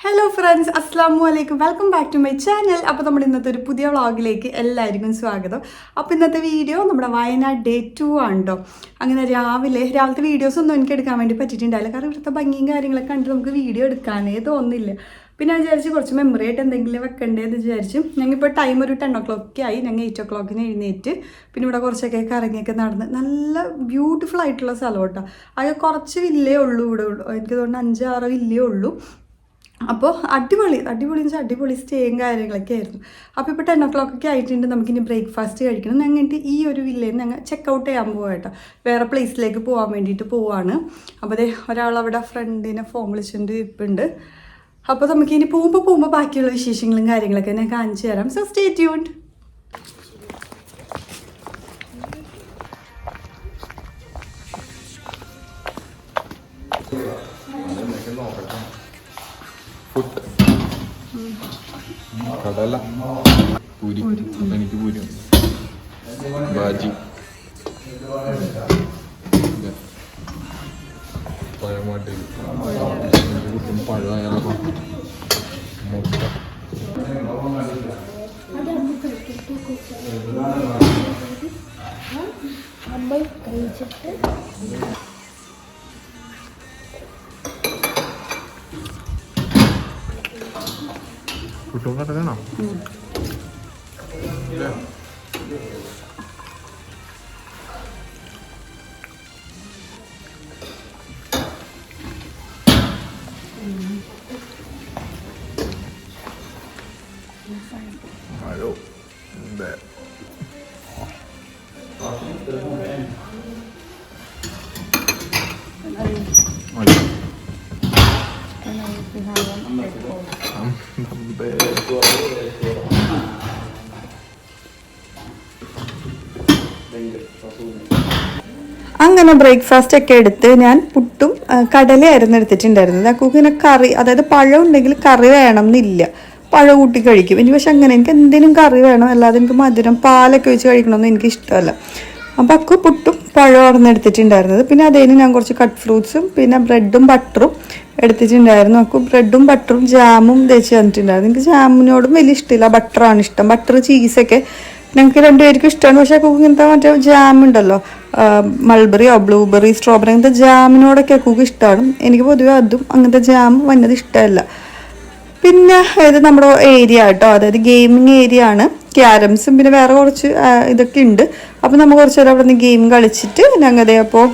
Hello friends, അസ്സാമു അലൈക്കും. Welcome back to my channel. അപ്പോൾ നമ്മുടെ ഇന്നത്തെ ഒരു പുതിയ വ്ളോഗിലേക്ക് എല്ലാവർക്കും സ്വാഗതം. അപ്പോൾ ഇന്നത്തെ വീഡിയോ നമ്മുടെ വയനാട് ഡേ 2 ആണ് കേട്ടോ. അങ്ങനെ രാവിലത്തെ വീഡിയോസ് ഒന്നും എനിക്ക് എടുക്കാൻ വേണ്ടി പറ്റിയിട്ടുണ്ടായില്ല. കാരണം ഇവിടുത്തെ ഭംഗിയും കാര്യങ്ങളൊക്കെ കണ്ടിട്ട് നമുക്ക് വീഡിയോ എടുക്കാനേ തോന്നുന്നില്ല. പിന്നെ ഞാൻ വിചാരിച്ച് കുറച്ച് മെമ്മറി ആയിട്ട് എന്തെങ്കിലും വെക്കണ്ടേന്ന് വിചാരിച്ചു. ഞങ്ങളിപ്പോൾ ടൈം ഒരു 10 o'clock ആയി. ഞങ്ങൾ 8 o'clock എഴുന്നേറ്റ് പിന്നെ ഇവിടെ കുറച്ചൊക്കെ കറങ്ങിയൊക്കെ നടന്ന് നല്ല ബ്യൂട്ടിഫുൾ ആയിട്ടുള്ള സ്ഥലം കേട്ടോ. അത് കുറച്ച് വില്ലേ ഉള്ളൂ ഇവിടെ. എനിക്ക് തോന്നുന്നു 5-6 വില്ലേ ഉള്ളൂ. അപ്പോൾ അടിപൊളി സ്റ്റേയും കാര്യങ്ങളൊക്കെ ആയിരുന്നു. അപ്പോൾ ഇപ്പോൾ 10 o'clock ആയിട്ടുണ്ട്. നമുക്കിനി ബ്രേക്ക്ഫാസ്റ്റ് കഴിക്കണം. ഞങ്ങൾക്ക് ഈ ഒരു വില്ലേന്ന് ഞങ്ങൾ ചെക്കൗട്ട് ചെയ്യാൻ പോകാം കേട്ടോ. വേറെ പ്ലേസിലേക്ക് പോകാൻ വേണ്ടിയിട്ട് പോവാണ്. അപ്പോൾ അതേ ഒരാളവിടെ ഫ്രണ്ടിനെ ഫോൺ വിളിച്ചുകൊണ്ട് ഇപ്പുണ്ട്. അപ്പോൾ നമുക്കിനി പോകുമ്പോൾ ബാക്കിയുള്ള വിശേഷങ്ങളും കാര്യങ്ങളൊക്കെ ഞാൻ കാണിച്ചു തരാം. So stay tuned. കടല പൂരി, എനിക്ക് പൂരി ബാജി, പഴമാട്ടി, എനിക്ക് കുട്ടും പഴമായാലും മുട്ട. കുട്ടും കട വേണോ? ഹലോ അങ്ങനെ ബ്രേക്ക്ഫാസ്റ്റ് ഒക്കെ എടുത്ത് ഞാൻ പുട്ടും കടലയായിരുന്നു എടുത്തിട്ടുണ്ടായിരുന്നത്. അക്കൂക്കിനെ കറി, അതായത് പഴം ഉണ്ടെങ്കിൽ കറി വേണം എന്നില്ല, പഴം കൂട്ടി കഴിക്കും. എനിക്ക് പക്ഷെ അങ്ങനെ എനിക്ക് എന്തെങ്കിലും കറി വേണം, അല്ലാതെ എനിക്ക് മധുരം പാലൊക്കെ വെച്ച് കഴിക്കണമെന്ന് എനിക്ക് ഇഷ്ടമല്ല. അപ്പോൾ അക്കു പുട്ടും പഴമായിരുന്നു എടുത്തിട്ടുണ്ടായിരുന്നത്. പിന്നെ അതേന് ഞാൻ കുറച്ച് കട്ട് ഫ്രൂട്ട്സും പിന്നെ ബ്രെഡും ബട്ടറും എടുത്തിട്ടുണ്ടായിരുന്നു. അക്കു ബ്രെഡും ബട്ടറും ജാമും തേച്ച് തന്നിട്ടുണ്ടായിരുന്നു. എനിക്ക് ജാമിനോടും വലിയ ഇഷ്ടമില്ല, ബട്ടറാണ് ഇഷ്ടം. ബട്ടർ ചീസൊക്കെ ഞങ്ങൾക്ക് രണ്ടുപേർക്കും ഇഷ്ടമാണ്. പക്ഷേ അക്കു ഇങ്ങനത്തെ മറ്റേ ജാം ഉണ്ടല്ലോ, മൾബറിയോ ബ്ലൂബെറി സ്ട്രോബെറി അങ്ങനത്തെ ജാമിനോടൊക്കെ അക്കുക്ക് ഇഷ്ടമാണ്. എനിക്ക് പൊതുവെ അതും അങ്ങനത്തെ ജാം വന്നത് ഇഷ്ടമല്ല. പിന്നെ ഇത് നമ്മുടെ ഏരിയ കേട്ടോ, അതായത് ഗെയിമിങ് ഏരിയ ആണ്. ക്യാരംസും പിന്നെ വേറെ കുറച്ച് ഇതൊക്കെ ഉണ്ട്. അപ്പോൾ നമ്മൾ കുറച്ച് നേരം അവിടെ നിന്ന് ഗെയിം കളിച്ചിട്ട് ഞങ്ങളുടെ അപ്പോൾ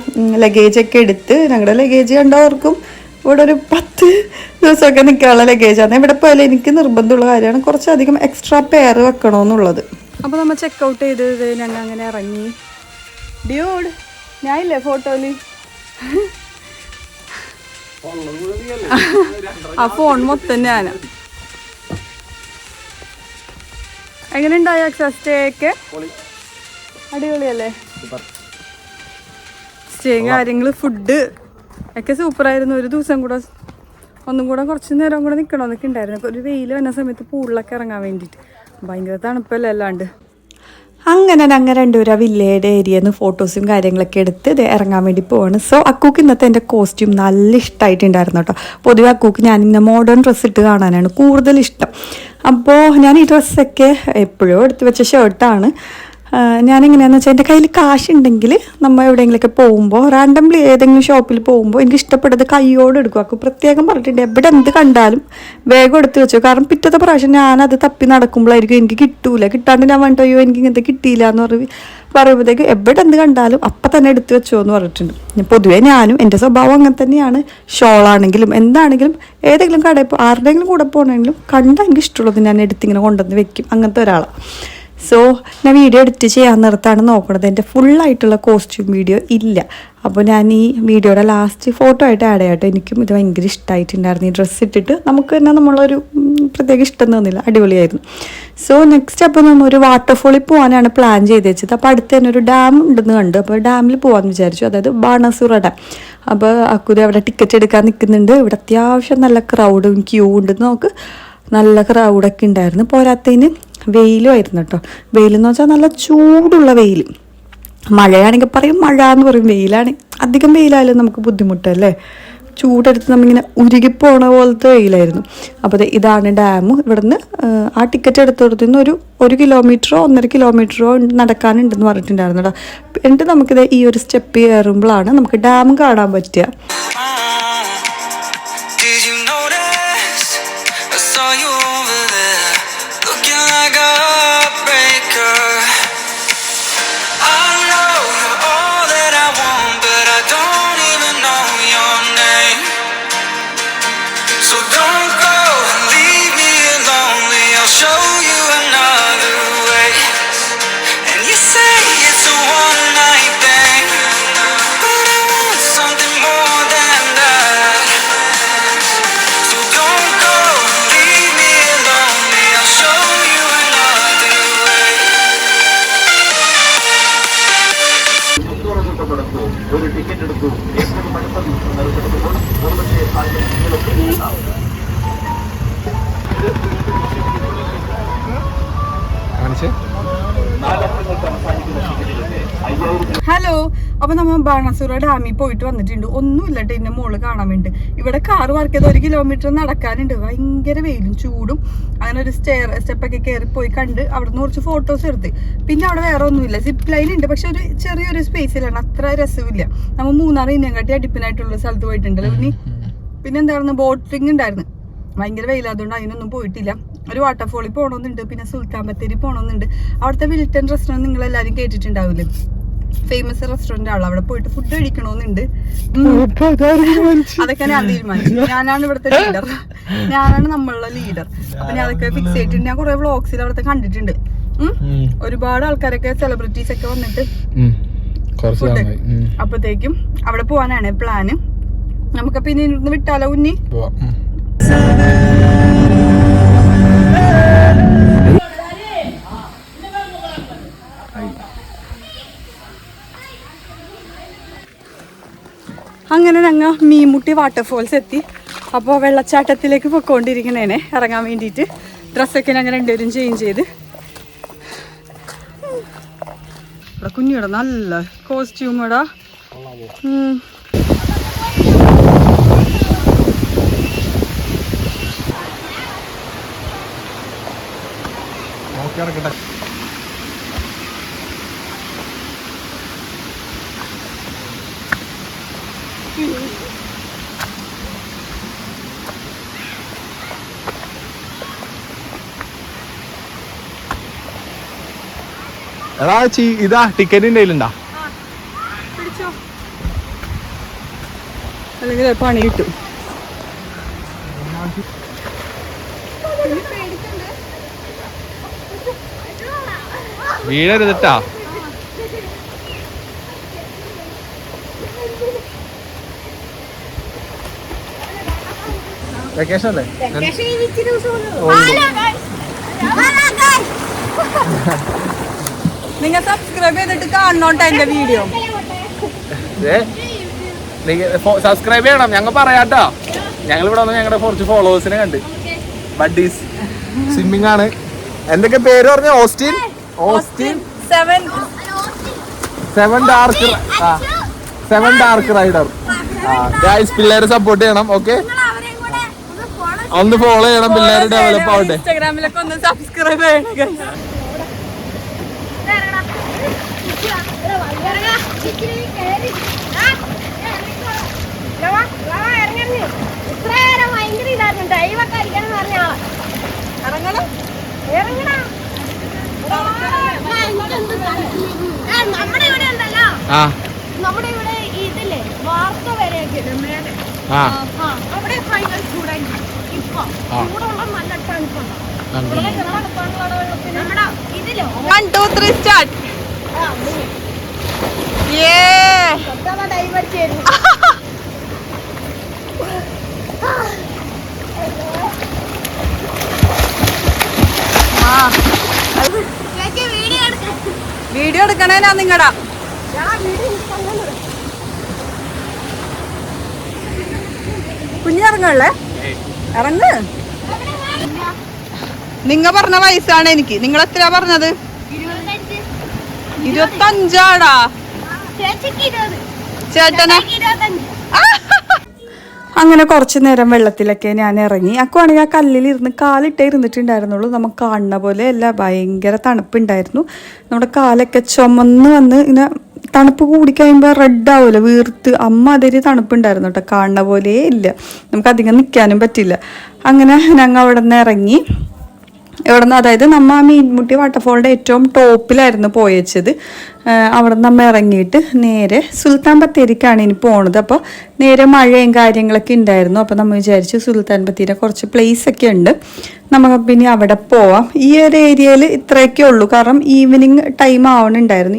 ലഗേജൊക്കെ എടുത്ത്, ഞങ്ങളുടെ ലഗേജ് കണ്ടവർക്കും ഇവിടെ ഒരു 10 ദിവസമൊക്കെ നിൽക്കാനുള്ള ലഗേജാണ്. ഇവിടെ പോയാലും എനിക്ക് നിർബന്ധമുള്ള കാര്യമാണ് കുറച്ചധികം എക്സ്ട്രാ പെയർ വെക്കണമെന്നുള്ളത്. അപ്പോൾ നമ്മൾ ചെക്കൗട്ട് ചെയ്ത് ഞങ്ങൾ അങ്ങനെ ഇറങ്ങി. ഡ്യൂഡ് ഞാനില്ലേ ഫോട്ടോയില് ആ ഫോൺ മൊത്തം ഞാനാ. എങ്ങനെ ഉണ്ടായി സ്റ്റേ ഒക്കെ? അടിപൊളിയല്ലേ? സ്റ്റേ കാര്യങ്ങൾ ഫുഡ് ഒക്കെ സൂപ്പറായിരുന്നു. ഒരു ദിവസം കൂടെ ഒന്നും കൂടെ കുറച്ച് നേരം കൂടെ നിൽക്കണമെന്നൊക്കെ ഉണ്ടായിരുന്നു. അപ്പോൾ ഒരു വെയിൽ വന്ന സമയത്ത് പൂളിലൊക്കെ ഇറങ്ങാൻ വേണ്ടിയിട്ട്. ഭയങ്കര തണുപ്പല്ലേ അല്ലാണ്ട്. അങ്ങനെ ഞങ്ങൾ രണ്ടുപേരും ആ വില്ലേജ് ഏരിയയിൽ നിന്ന് ഫോട്ടോസും കാര്യങ്ങളൊക്കെ എടുത്ത് ഇത് ഇറങ്ങാൻ വേണ്ടി പോവാണ്. സോ അക്കൂക്ക് ഇന്നത്തെ എൻ്റെ കോസ്റ്റ്യൂം നല്ല ഇഷ്ടമായിട്ടുണ്ടായിരുന്നു കേട്ടോ. പൊതുവെ അക്കൂക്ക് ഞാനിങ്ങനെ മോഡേൺ ഡ്രസ്സ് ഇട്ട് കാണാനാണ് കൂടുതൽ ഇഷ്ടം. അപ്പോൾ ഞാൻ ഈ ഡ്രസ്സൊക്കെ എപ്പോഴും എടുത്ത് വെച്ച ഷർട്ടാണ്. ഞാനെങ്ങനെയാണെന്ന് വെച്ചാൽ എൻ്റെ കയ്യിൽ കാശുണ്ടെങ്കിൽ നമ്മൾ എവിടെയെങ്കിലുമൊക്കെ പോകുമ്പോൾ റാൻഡംലി ഏതെങ്കിലും ഷോപ്പിൽ പോകുമ്പോൾ എനിക്ക് ഇഷ്ടപ്പെട്ടത് കയ്യോട് എടുക്കും. അപ്പോൾ പ്രത്യേകം പറഞ്ഞിട്ടുണ്ട്, എവിടെ എന്ത് കണ്ടാലും വേഗം എടുത്ത് വെച്ചു. കാരണം പിറ്റത്തെ പ്രാവശ്യം ഞാനത് തപ്പി നടക്കുമ്പോഴായിരിക്കും എനിക്ക് കിട്ടാണ്ട് ഞാൻ വേണ്ടോ എനിക്ക് ഇങ്ങനത്തെ കിട്ടിയില്ല എന്ന് പറയുമ്പോഴത്തേക്ക് എവിടെ എന്ത് കണ്ടാലും അപ്പം തന്നെ എടുത്ത് വെച്ചോ എന്ന് പറഞ്ഞിട്ടുണ്ട്. പൊതുവേ ഞാനും എൻ്റെ സ്വഭാവം അങ്ങനെ തന്നെയാണ്. ഷോളാണെങ്കിലും എന്താണെങ്കിലും ഏതെങ്കിലും കടയിൽ ആരുടെയെങ്കിലും കൂടെ പോകണമെങ്കിലും കണ്ടാൽ എനിക്ക് ഇഷ്ടമുള്ളത് ഞാൻ എടുത്തിങ്ങനെ കൊണ്ടുവന്ന് വെക്കും. അങ്ങനത്തെ ഒരാളാണ്. സോ ഞാൻ വീഡിയോ എഡിറ്റ് ചെയ്യാൻ നിർത്താണ് നോക്കണത്. എൻ്റെ ഫുള്ളായിട്ടുള്ള കോസ്റ്റ്യൂം വീഡിയോ ഇല്ല. അപ്പോൾ ഞാൻ ഈ വീഡിയോയുടെ ലാസ്റ്റ് ഫോട്ടോ ആയിട്ട് ആഡ് ചെയ്യാട്ടോ. എനിക്കും ഇത് ഭയങ്കര ഇഷ്ടമായിട്ടുണ്ടായിരുന്നു. ഈ ഡ്രസ്സ് ഇട്ടിട്ട് നമുക്ക് തന്നെ നമ്മളൊരു പ്രത്യേക ഇഷ്ടം തോന്നില്ല, അടിപൊളിയായിരുന്നു. സോ നെക്സ്റ്റ് അപ്പോൾ നമ്മൾ ഒരു വാട്ടർഫോളിൽ പോകാനാണ് പ്ലാൻ ചെയ്ത് വെച്ചത്. അപ്പോൾ അടുത്ത് തന്നെ ഒരു ഡാം ഉണ്ടെന്ന് കണ്ടു. അപ്പോൾ ഡാമിൽ പോകാമെന്ന് വിചാരിച്ചു, അതായത് ബാണാസുര ഡാം. അപ്പോൾ അക്കുതി അവിടെ ടിക്കറ്റ് എടുക്കാൻ നിൽക്കുന്നുണ്ട്. ഇവിടെ അത്യാവശ്യം നല്ല ക്രൗഡും ക്യൂ ഉണ്ടെന്ന് നോക്ക്. നല്ല ക്രൗഡൊക്കെ ഉണ്ടായിരുന്നു. പോരാത്തതിന് വെയിലുമായിരുന്നു കേട്ടോ. വെയിലെന്ന് വെച്ചാൽ നല്ല ചൂടുള്ള വെയിൽ. മഴയാണെങ്കിൽ പറയും മഴ എന്ന് പറയും, വെയിലാണെങ്കിൽ അധികം വെയിലായാലും നമുക്ക് ബുദ്ധിമുട്ടല്ലേ. ചൂടെടുത്ത് നമ്മളിങ്ങനെ ഉരുകിപ്പോണ പോലത്തെ വെയിലായിരുന്നു. അപ്പോൾ ഇതാണ് ഡാം. ഇവിടുന്ന് ആ ടിക്കറ്റ് എടുത്തോടത്തുനിന്ന് ഒരു കിലോമീറ്ററോ 1.5 കിലോമീറ്ററോ നടക്കാനുണ്ടെന്ന് പറഞ്ഞിട്ടുണ്ടായിരുന്നു കേട്ടോ. എന്നിട്ട് നമുക്കിത് ഈ ഒരു സ്റ്റെപ്പ് കയറുമ്പോഴാണ് നമുക്ക് ഡാം കാണാൻ പറ്റുക. ഹലോ, അപ്പൊ നമ്മൾ ബാണാസുര ഡാമിൽ പോയിട്ട് വന്നിട്ടുണ്ട്. ഒന്നുമില്ല കേട്ടോ ഇതിന്റെ മോള് കാണാൻ വേണ്ടി. ഇവിടെ കാറ് പാർക്ക് ചെയ്ത് 1 കിലോമീറ്റർ നടക്കാനുണ്ട്. ഭയങ്കര വെയിലും ചൂടും. അങ്ങനെ ഒരു സ്റ്റെപ്പൊക്കെ കയറി പോയി കണ്ട് അവിടെ നിന്ന് കുറച്ച് ഫോട്ടോസ് എടുത്ത്. പിന്നെ അവിടെ വേറെ ഒന്നുമില്ല. സിപ്പ് ലൈൻ ഉണ്ട്, പക്ഷെ ഒരു ചെറിയൊരു സ്പേസിലാണ്, അത്ര രസമില്ല. നമ്മൾ മൂന്നാർ ഇനങ്കാട്ടി അടുപ്പിനായിട്ടുള്ള സ്ഥലത്ത് പോയിട്ടുണ്ടല്ലോ. പിന്നെ എന്തായിരുന്നു, ബോട്ടിങ് ഉണ്ടായിരുന്നു. ഭയങ്കര വെയിലാതുകൊണ്ട് അതിനൊന്നും പോയിട്ടില്ല. ഒരു വാട്ടർഫോളിൽ പോകണമെന്നുണ്ട്, പിന്നെ സുൽത്താൻ ബത്തേരി പോകണമെന്നുണ്ട്. അവിടുത്തെ വിൽട്ടൺ റെസ്റ്റോറൻറ്റ് നിങ്ങൾ എല്ലാവരും കേട്ടിട്ടുണ്ടാവില്ലേ, ഫേമസ് റെസ്റ്റോറന്റ് ആണല്ലോ. അവിടെ പോയിട്ട് ഫുഡ് കഴിക്കണമെന്നുണ്ട്. അതൊക്കെ ഞാൻ തീരുമാനിച്ചു. ഞാനാണ് ഇവിടുത്തെ ലീഡർ, ഞാനാണ് നമ്മളുടെ ലീഡർ. അപ്പൊ ഞാൻ അതൊക്കെ ഫിക്സ് ചെയ്തിട്ടുണ്ട്. ഞാൻ കുറെ വ്ളോഗ്സിൽ അവിടുത്തെ കണ്ടിട്ടുണ്ട്. ഒരുപാട് ആൾക്കാരൊക്കെ സെലിബ്രിറ്റീസ് ഒക്കെ വന്നിട്ട് ഫുഡ്. അപ്പത്തേക്കും അവിടെ പോവാനാണ് പ്ലാന്. നമുക്ക് പിന്നെ ഇന്ന് വിട്ടാലോ ഉന്നി? അങ്ങനെ ഞങ്ങൾ മീൻമുട്ടി വാട്ടർഫോൾസ് എത്തി. അപ്പോൾ വെള്ളച്ചാട്ടത്തിലേക്ക് പൊയ്ക്കൊണ്ടിരിക്കണേനെ ഇറങ്ങാൻ വേണ്ടിയിട്ട് ഡ്രസ്സൊക്കെ ഞങ്ങൾ രണ്ടുപേരും ചേഞ്ച് ചെയ്ത്. ഇവിടെ കുഞ്ഞിവിടെ നല്ല കോസ്റ്റ്യൂം ഇടാ. എടാ ഇതാ ടിക്കറ്റിന്റെ കയ്യിലുണ്ടാ? അല്ലെങ്കിൽ പണി കിട്ടും. വീഴരുതട്ടാ. വെക്കേഷൻ അല്ലേ? നിങ്ങൾ സബ്സ്ക്രൈബ് ചെയ്തിട്ട് കാണണോട്ടോ എന്റെ വീഡിയോ. സബ്സ്ക്രൈബ് ചെയ്യണം, ഞങ്ങൾ പറയാട്ടോ. ഞങ്ങൾ ഇവിടെ വന്ന് ഞങ്ങളുടെ കുറച്ച് ഫോളോവേഴ്സിനെ കണ്ട്. ബഡ്ഡീസ് സ്വിമ്മിങ് ആണ്. എന്തൊക്കെ പേര് പറഞ്ഞ? Austin 7 dark rider. ഗൈസ്, പിള്ളേരെ സപ്പോർട്ട് ചെയ്യണം. ഓക്കെ, ഒന്ന് ഫോളോ ചെയ്യണം. പിള്ളേര് ഡെവലപ്പ് ആവട്ടെ. ഇൻസ്റ്റാഗ്രാമിലൊക്കെ ഒന്ന് സബ്സ്ക്രൈബ് ചെയ്യണം. നമ്മുടെ ഇവിടെ ഇതില്ലേ വാർത്ത വരെയൊക്കെ അവിടെ ഭയങ്കര ചൂടായിരിക്കും. ഇപ്പൊ ചൂടുള്ള നല്ല തണുപ്പുണ്ട്. നമ്മുടെ ഇതിലോ 1 2 3 സ്റ്റാർട്ട്. ഡൈവേർട്ട് ചെയ്തു. വീഡിയോ എടുക്കണേനാ നിങ്ങടാ. കുഞ്ഞിറങ്ങല്ലേ? ഇറങ്ങ്. നിങ്ങ പറഞ്ഞ വയസ്സാണ് എനിക്ക്. നിങ്ങൾ എത്രയാ പറഞ്ഞത്? 25. ചേട്ടനെ അങ്ങനെ കുറച്ച് നേരം വെള്ളത്തിലൊക്കെ ഞാൻ ഇറങ്ങി. അക്കുവാണെങ്കിൽ ആ കല്ലിലിരുന്ന് കാലിട്ടേ ഇരുന്നിട്ടുണ്ടായിരുന്നുള്ളൂ. നമുക്ക് കാണുന്ന പോലെ അല്ല, ഭയങ്കര തണുപ്പുണ്ടായിരുന്നു. നമ്മുടെ കാലൊക്കെ ചുമന്ന് വന്ന് ഇങ്ങനെ തണുപ്പ് കൂടിക്കഴിയുമ്പോൾ റെഡ് ആവുമല്ലോ, വീർത്ത് അമ്മാതിരി തണുപ്പുണ്ടായിരുന്നു കേട്ടോ. കാണുന്ന പോലെ ഇല്ല, നമുക്കധികം നിൽക്കാനും പറ്റില്ല. അങ്ങനെ ഞങ്ങൾ അവിടെ നിന്ന് ഇറങ്ങി. ഇവിടെ നിന്ന്, അതായത് നമ്മ ആ മീൻമുട്ടി വാട്ടർഫോളിൻ്റെ ഏറ്റവും ടോപ്പിലായിരുന്നു പോയച്ചത്. അവിടെ നിന്ന് നമ്മൾ ഇറങ്ങിയിട്ട് നേരെ സുൽത്താൻ ബത്തേരിക്കാണ് ഇനി പോണത്. അപ്പോൾ നേരെ മഴയും കാര്യങ്ങളൊക്കെ ഉണ്ടായിരുന്നു. അപ്പോൾ നമ്മൾ വിചാരിച്ചു സുൽത്താൻ ബത്തേരി കുറച്ച് പ്ലേസൊക്കെ ഉണ്ട്, നമുക്ക് പിന്നെ അവിടെ പോവാം. ഈ ഒരു ഏരിയയിൽ ഇത്രയൊക്കെ ഉള്ളൂ, കാരണം ഈവനിങ് ടൈം ആവണുണ്ടായിരുന്നു,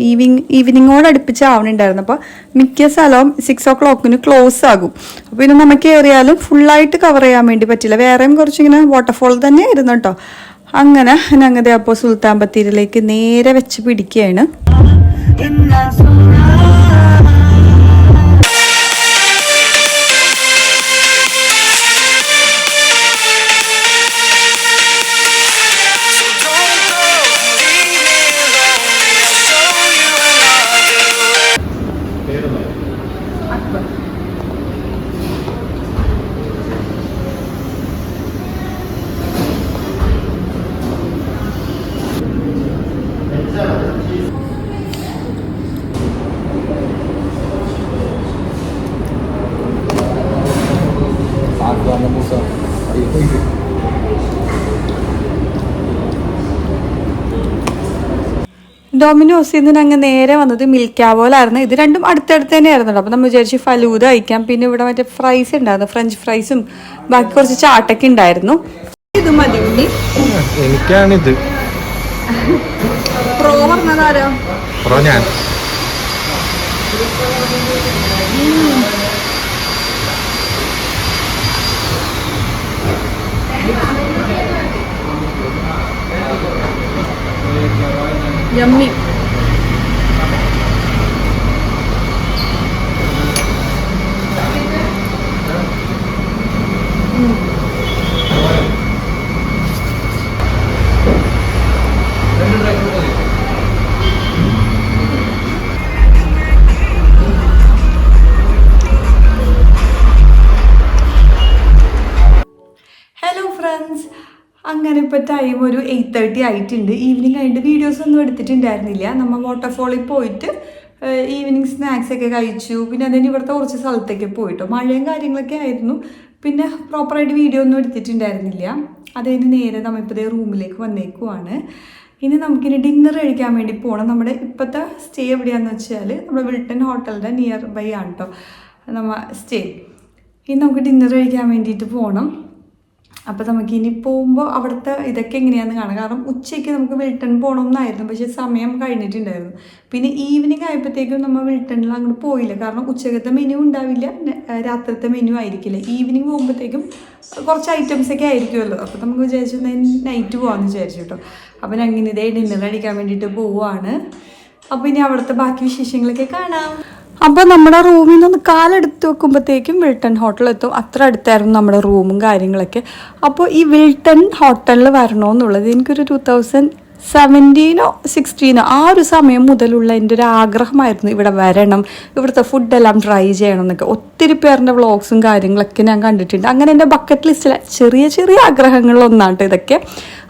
ഈവനിങ്ങോട് അടുപ്പിച്ച് ആവണുണ്ടായിരുന്നു. അപ്പോൾ മിക്ക സ്ഥലവും 6 o'clock ക്ലോസ് ആകും. അപ്പോൾ പിന്നെ നമുക്ക് കയറിയാലും ഫുള്ളായിട്ട് കവർ ചെയ്യാൻ വേണ്ടി പറ്റില്ല. വേറെയും കുറച്ചിങ്ങനെ വാട്ടർഫോൾ തന്നെ ആയിരുന്നു കേട്ടോ. അങ്ങനെ ഞങ്ങളുടെ അപ്പോൾ സുൽത്താൻ ബത്തേരിയിലേക്ക് നേരെ വെച്ച് പിടിക്കുകയാണ്. ഡൊമിനോസിൽ നിന്ന് അങ്ങ് നേരെ വന്നത് മിൽക്കാവോലായിരുന്നു. ഇത് രണ്ടും അടുത്തടുത്ത് തന്നെ ആയിരുന്നുള്ളൂ. അപ്പോൾ നമ്മൾ വിചാരിച്ച് ഫലൂദ കഴിക്കാം. പിന്നെ ഇവിടെ മറ്റേ ഫ്രൈസ് ഉണ്ടായിരുന്നു, ഫ്രഞ്ച് ഫ്രൈസും ബാക്കി കുറച്ച് ചാട്ടൊക്കെ ഉണ്ടായിരുന്നു. ഇത് മതി ഉണ്ണി, എനിക്കാണിത്. പ്രോ പറഞ്ഞതാരോ? പ്രോ ഞാൻ. യമ്മി. ഹലോ ഫ്രണ്ട്സ്, അങ്ങനെ ഇപ്പോൾ ടൈം ഒരു 8:30 ആയിട്ടുണ്ട്. ഈവനിങ് കഴിഞ്ഞിട്ട് വീഡിയോസ് ഒന്നും എടുത്തിട്ടുണ്ടായിരുന്നില്ല. നമ്മൾ വാട്ടർഫോളിൽ പോയിട്ട് ഈവനിങ് സ്നാക്സ് ഒക്കെ കഴിച്ചു. പിന്നെ അതിന് ഇവിടുത്തെ കുറച്ച് സ്ഥലത്തൊക്കെ പോയിട്ടോ. മഴയും കാര്യങ്ങളൊക്കെ ആയിരുന്നു. പിന്നെ പ്രോപ്പറായിട്ട് വീഡിയോ ഒന്നും എടുത്തിട്ടുണ്ടായിരുന്നില്ല. അതിന് നേരെ നമ്മളിപ്പോൾ റൂമിലേക്ക് വന്നേക്കുവാണ്. ഇനി നമുക്കിനി ഡിന്നർ കഴിക്കാൻ വേണ്ടി പോകണം. നമ്മുടെ ഇപ്പോഴത്തെ സ്റ്റേ എവിടെയാണെന്ന് വെച്ചാൽ നമ്മുടെ വിൽട്ടൺ ഹോട്ടലിൻ്റെ നിയർ ബൈ ആണ് കേട്ടോ നമ്മൾ സ്റ്റേ. ഇനി നമുക്ക് ഡിന്നർ കഴിക്കാൻ വേണ്ടിയിട്ട് പോകണം. അപ്പോൾ നമുക്കിനി പോകുമ്പോൾ അവിടുത്തെ ഇതൊക്കെ എങ്ങനെയാണെന്ന് കാണാം. കാരണം ഉച്ചയ്ക്ക് നമുക്ക് വിൽട്ടൺ പോകണമെന്നായിരുന്നു, പക്ഷേ സമയം കഴിഞ്ഞിട്ടുണ്ടായിരുന്നു. പിന്നെ ഈവനിങ് ആയപ്പോഴത്തേക്കും നമ്മൾ വിൽട്ടണിൽ അങ്ങോട്ട് പോയില്ല, കാരണം ഉച്ചക്കത്തെ മെനു ഉണ്ടാവില്ല, രാത്രിത്തെ മെനു ആയിരിക്കില്ല. ഈവനിങ് പോകുമ്പോഴത്തേക്കും കുറച്ച് ഐറ്റംസൊക്കെ ആയിരിക്കുമല്ലോ. അപ്പോൾ നമുക്ക് വിചാരിച്ചു നൈറ്റ് പോകാമെന്ന് വിചാരിച്ചു കേട്ടോ. അപ്പോൾ ഞങ്ങൾ ഇതേ ഡിന്നർ കഴിക്കാൻ വേണ്ടിയിട്ട് പോവുകയാണ്. അപ്പോൾ ഇനി അവിടുത്തെ ബാക്കി വിശേഷങ്ങളൊക്കെ കാണാം. അപ്പോൾ നമ്മുടെ റൂമിൽ നിന്ന് കാലെടുത്ത് വെക്കുമ്പോഴത്തേക്കും വിൽട്ടൺ ഹോട്ടലെത്തും. അത്ര അടുത്തായിരുന്നു നമ്മുടെ റൂമും കാര്യങ്ങളൊക്കെ. അപ്പോൾ ഈ വിൽട്ടൺ ഹോട്ടലിൽ വരണമെന്നുള്ളത് എനിക്കൊരു 2017 or 2016 ആ ഒരു സമയം മുതലുള്ള എൻ്റെ ഒരു ആഗ്രഹമായിരുന്നു. ഇവിടെ വരണം, ഇവിടുത്തെ ഫുഡെല്ലാം ട്രൈ ചെയ്യണം എന്നൊക്കെ. ഒത്തിരി പേരുടെ വ്ളോഗ്സും കാര്യങ്ങളൊക്കെ ഞാൻ കണ്ടിട്ടുണ്ട്. അങ്ങനെ എൻ്റെ ബക്കറ്റ് ലിസ്റ്റിലെ ചെറിയ ചെറിയ ആഗ്രഹങ്ങളിലൊന്നാണ് ഇതൊക്കെ.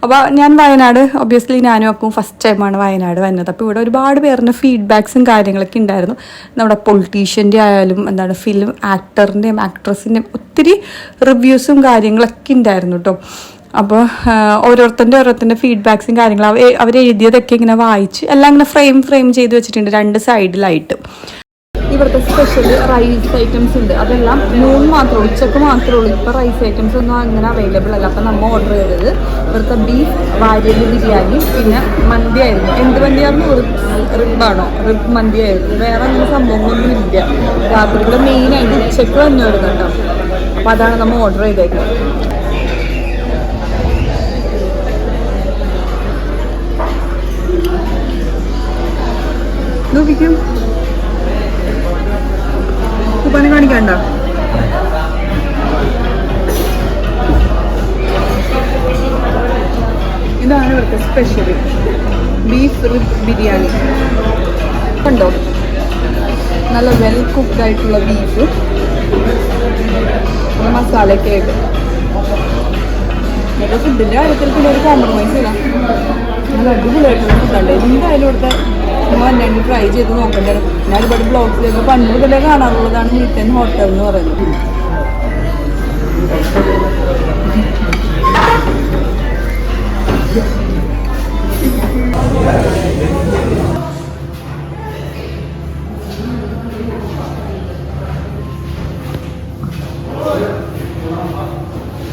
അപ്പോൾ ഞാൻ വയനാട്, ഒബ്വിയസ്ലി ഞാനും ആക്കും ഫസ്റ്റ് ടൈമാണ് വയനാട് വന്നത്. അപ്പോൾ ഇവിടെ ഒരുപാട് പേരുടെ ഫീഡ്ബാക്സും കാര്യങ്ങളൊക്കെ ഉണ്ടായിരുന്നു. നമ്മുടെ പൊളിറ്റീഷ്യൻ്റെ ആയാലും ഫിലിം ആക്ടറിൻ്റെയും ആക്ട്രസിൻ്റെയും ഒത്തിരി റിവ്യൂസും കാര്യങ്ങളൊക്കെ ഉണ്ടായിരുന്നു കേട്ടോ. അപ്പോൾ ഓരോരുത്തരുടെ ഫീഡ്ബാക്സും കാര്യങ്ങളും അവരെഴുതിയതൊക്കെ ഇങ്ങനെ വായിച്ച് എല്ലാം ഇങ്ങനെ ഫ്രെയിം ചെയ്ത് വെച്ചിട്ടുണ്ട് 2 സൈഡിലായിട്ട്. ഇവിടുത്തെ സ്പെഷ്യൽ റൈസ് ഐറ്റംസ് ഉണ്ട്, അതെല്ലാം നോൺ മാത്രമേ, ഉച്ചക്ക് മാത്രമേ ഉള്ളൂ. ഇപ്പോൾ റൈസ് ഐറ്റംസ് ഒന്നും അങ്ങനെ അവൈലബിൾ അല്ല. അപ്പോൾ നമ്മൾ ഓർഡർ ചെയ്തത് ഇവിടുത്തെ ബീഫ് വാര്യൽ ബിരിയാണി, പിന്നെ മന്തി ആയിരുന്നു. എന്ത് മന്തിയായിരുന്നു? റിബാണോ? റിബ് മന്തി ആയിരുന്നു. വേറെ അങ്ങനെ സംഭവങ്ങളൊന്നും ഇല്ല. രാത്രിയുടെ മെയിനായിട്ട് ഉച്ചക്ക് തന്നെ വരുന്നുണ്ടോ. അപ്പോൾ അതാണ് നമ്മൾ ഓർഡർ ചെയ്തേക്കുന്നത്. നോക്കിക്കും, പണി കാണിക്കണ്ട. ഇതാണ് ഇവിടുത്തെ സ്പെഷ്യൽ ബീഫ് റിബ് ബിരിയാണി. കണ്ടോ, നല്ല വെൽ കുക്ക്ഡ് ആയിട്ടുള്ള ബീഫ്. മസാലയൊക്കെ ആയിട്ട് എന്നിട്ട് ഫുഡിൻ്റെ കാര്യത്തിൽ പിന്നെ ഒരു കോംപ്രമൈസ് ഇല്ല. നല്ല അടിപൊളിയായിട്ടുള്ള ഫുഡുണ്ട്. എന്തായാലും ഇവിടുത്തെ നിങ്ങൾ വന്നിട്ട് ട്രൈ ചെയ്ത് നോക്കേണ്ടത്. ഞാൻ ഒരുപാട് ബ്ലോഗ്സിലൊക്കെ പണ്ട് മുതലേ കാണാറുള്ളതാണ് മീറ്റ് ഹോട്ടൽ എന്ന് പറയുന്നത്.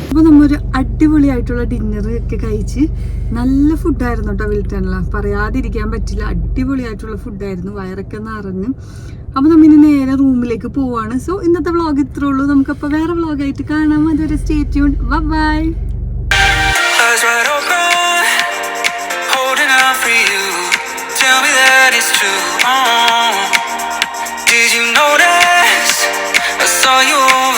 അപ്പോൾ നമ്മൊരു അടിപൊളിയായിട്ടുള്ള ഡിന്നർ ഒക്കെ കഴിച്ച് നല്ല ഫുഡായിരുന്നു കേട്ടോ. വിൽട്ടണില്ല, പറയാതിരിക്കാൻ പറ്റില്ല. അടിപൊളിയായിട്ടുള്ള ഫുഡായിരുന്നു. വയറൊക്കെ നിറഞ്ഞു. അപ്പോൾ നമ്മൾ ഇനി നേരെ റൂമിലേക്ക് പോവാണ്. സോ ഇന്നത്തെ വ്ളോഗ് ഇത്രേ ഉള്ളൂ. നമുക്കപ്പോൾ വേറെ വ്ളോഗായിട്ട് കാണാം. അതുവരെ stay tuned. Bye. Tell me that it's true. Did you notice I saw you over